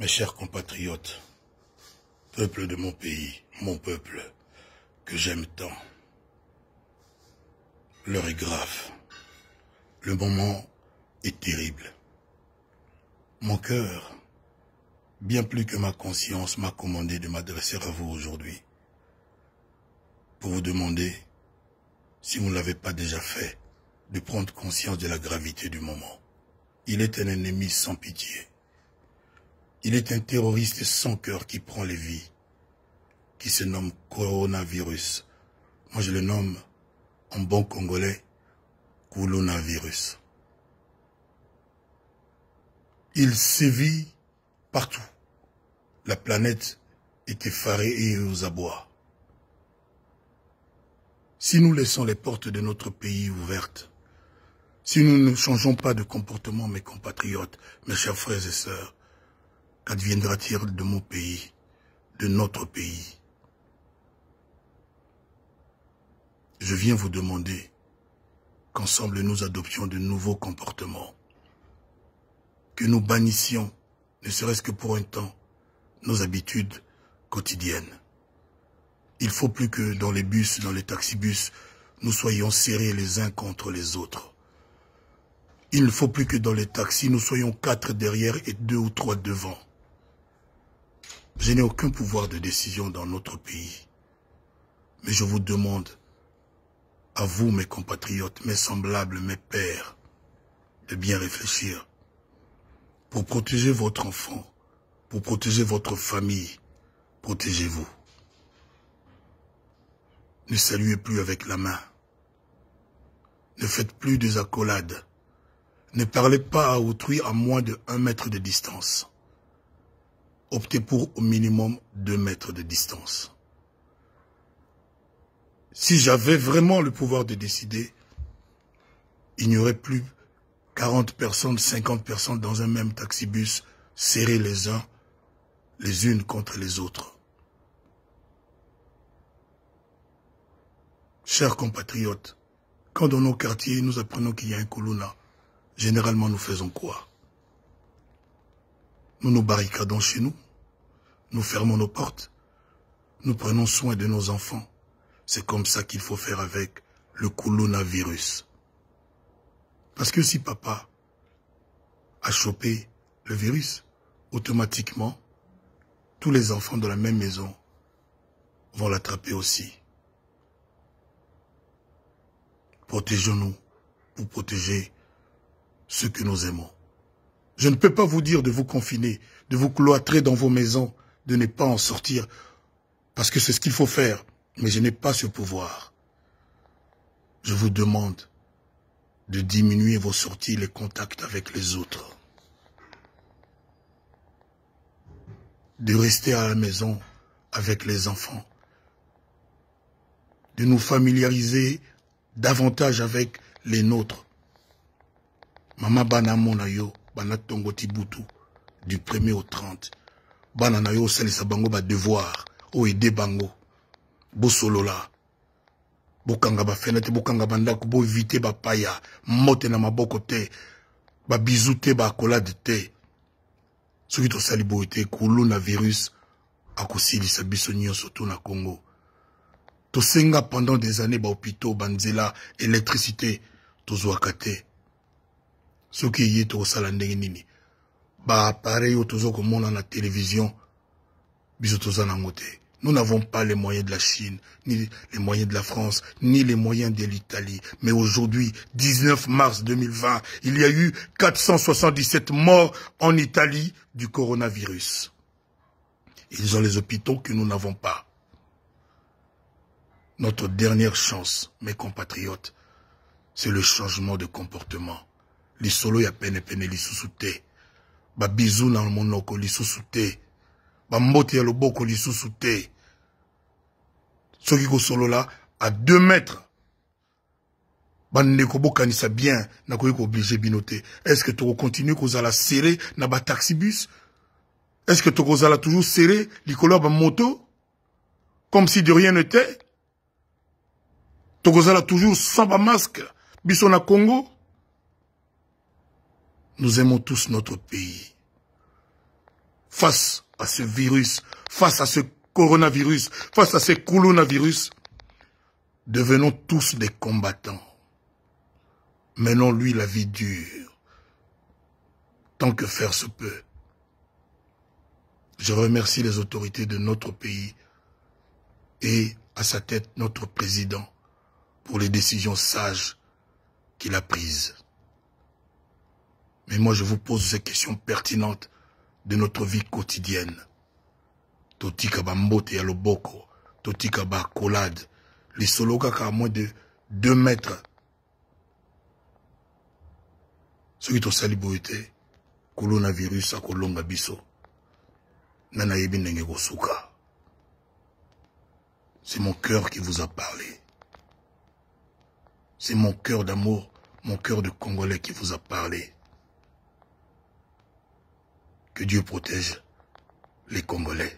Mes chers compatriotes, peuple de mon pays, mon peuple, que j'aime tant, l'heure est grave, le moment est terrible. Mon cœur, bien plus que ma conscience, m'a commandé de m'adresser à vous aujourd'hui pour vous demander, si vous ne l'avez pas déjà fait, de prendre conscience de la gravité du moment. Il est un ennemi sans pitié. Il est un terroriste sans cœur qui prend les vies, qui se nomme coronavirus. Moi, je le nomme, en bon congolais, coronavirus. Il sévit partout. La planète est effarée et aux abois. Si nous laissons les portes de notre pays ouvertes, si nous ne changeons pas de comportement, mes compatriotes, mes chers frères et sœurs, qu'adviendra-t-il de mon pays, de notre pays? Je viens vous demander qu'ensemble nous adoptions de nouveaux comportements, que nous bannissions, ne serait-ce que pour un temps, nos habitudes quotidiennes. Il ne faut plus que dans les bus, dans les taxibus, nous soyons serrés les uns contre les autres. Il ne faut plus que dans les taxis, nous soyons 4 derrière et 2 ou 3 devant. Je n'ai aucun pouvoir de décision dans notre pays. Mais je vous demande, à vous mes compatriotes, mes semblables, mes pères, de bien réfléchir. Pour protéger votre enfant, pour protéger votre famille, protégez-vous. Ne saluez plus avec la main. Ne faites plus des accolades. Ne parlez pas à autrui à moins de 1 mètre de distance. Optez pour au minimum 2 mètres de distance. Si j'avais vraiment le pouvoir de décider, il n'y aurait plus 40 personnes, 50 personnes dans un même taxibus, serrés les uns, les unes contre les autres. Chers compatriotes, quand dans nos quartiers nous apprenons qu'il y a un Kuluna, généralement nous faisons quoi? Nous nous barricadons chez nous, nous fermons nos portes, nous prenons soin de nos enfants. C'est comme ça qu'il faut faire avec le coronavirus. Parce que si papa a chopé le virus, automatiquement, tous les enfants de la même maison vont l'attraper aussi. Protégeons-nous pour protéger ceux que nous aimons. Je ne peux pas vous dire de vous confiner, de vous cloîtrer dans vos maisons, de ne pas en sortir, parce que c'est ce qu'il faut faire, mais je n'ai pas ce pouvoir. Je vous demande de diminuer vos sorties, les contacts avec les autres, de rester à la maison avec les enfants, de nous familiariser davantage avec les nôtres. Mama bana mona yo, bana tongo tibutu, du 1er au 30. Bana na yo salisa bango ba devoir, o aider bango. Bo solola. Bo kanga ba fenêtre, bo kanga bandako, bo éviter ba paya, mote na maboko te, ba bisou te, ba accolade te. Soki to sali bo ete, coronavirus, akosilisa biso nyonso to na Congo. Tosenga pendant des années ba hôpitaux, banzela, électricité, tozwaka te. Soki yé to sala ndenge nini. Ba appareil yo tozo komona na télévision, biso toza nango te. Nous n'avons pas les moyens de la Chine, ni les moyens de la France, ni les moyens de l'Italie. Mais aujourd'hui, 19 mars 2020, il y a eu 477 morts en Italie du coronavirus. Ils ont les hôpitaux que nous n'avons pas. Notre dernière chance, mes compatriotes, c'est le changement de comportement. Lisolo ya pene pene lisusu te. Ba bisou na monoko lisusu te. Ba mbote ya loboko lisusu te. Soki ko solo là à 2 mètres. Ba ndeko bokanisa bien na ko obligé binote. Est-ce que tu continues ko zala serrer na ba taxibus? Est-ce que tu ko zala toujours serrer likolo ba moto comme si de rien n'était? Tu ko zala toujours sans ba masque biso na Congo? Nous aimons tous notre pays. face à ce virus, face à ce coronavirus, face à ce coronavirus, devenons tous des combattants. Menons-lui la vie dure, tant que faire se peut. Je remercie les autorités de notre pays et à sa tête notre président pour les décisions sages qu'il a prises. Mais moi je vous pose ces questions pertinentes de notre vie quotidienne. Totika bambote ya loboko, totika ba kolade, les soloka à moins de 2 mètres. Ce qui est saliboité, coronavirus a kolonga biso. Nana yebi nenge kosuka. C'est mon cœur qui vous a parlé. C'est mon cœur d'amour, mon cœur de Congolais qui vous a parlé. Que Dieu protège les Congolais.